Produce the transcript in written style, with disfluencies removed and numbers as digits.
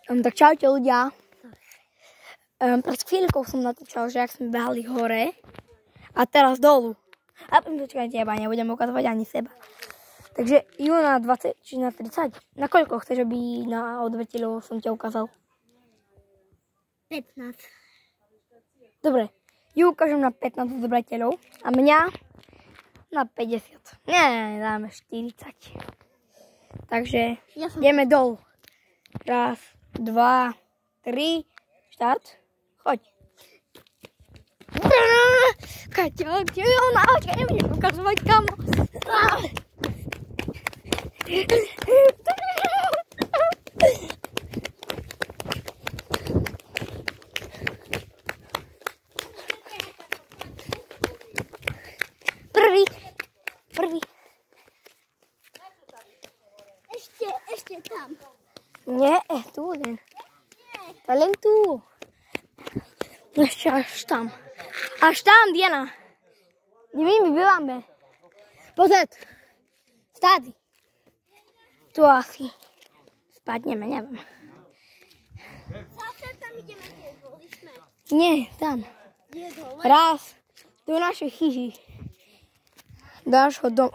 Tak čaute ľudia. Pred chvíľkou som natáčal, že ak sme behali hore a teraz dolu. A počkajte, ja nebudem ukazovať ani seba. Takže ju na 20 či na 30? Na koľko chceš, aby na odvrteľov som ťa ukázal? 15. Dobre, ju ukážem na 15 odvrteľov a mňa na 50. Nie, dáme 40. Takže ideme dolu. Raz, 2, 3, štart. Choď. Kaťa, kde je ona? Ja nebudem ukazovať kamo. Prvý. Ešte tam. Nie, tu len. To len tu. Ešte až tam. Až tam, Diana. Kde my bývame? Pozrieť. Stády. Tu asi. Spadneme, neviem. Zase tam ideme tiež, boli sme. Nie, tam. Je dole. Raz. Do našej chyži. Do našho domu.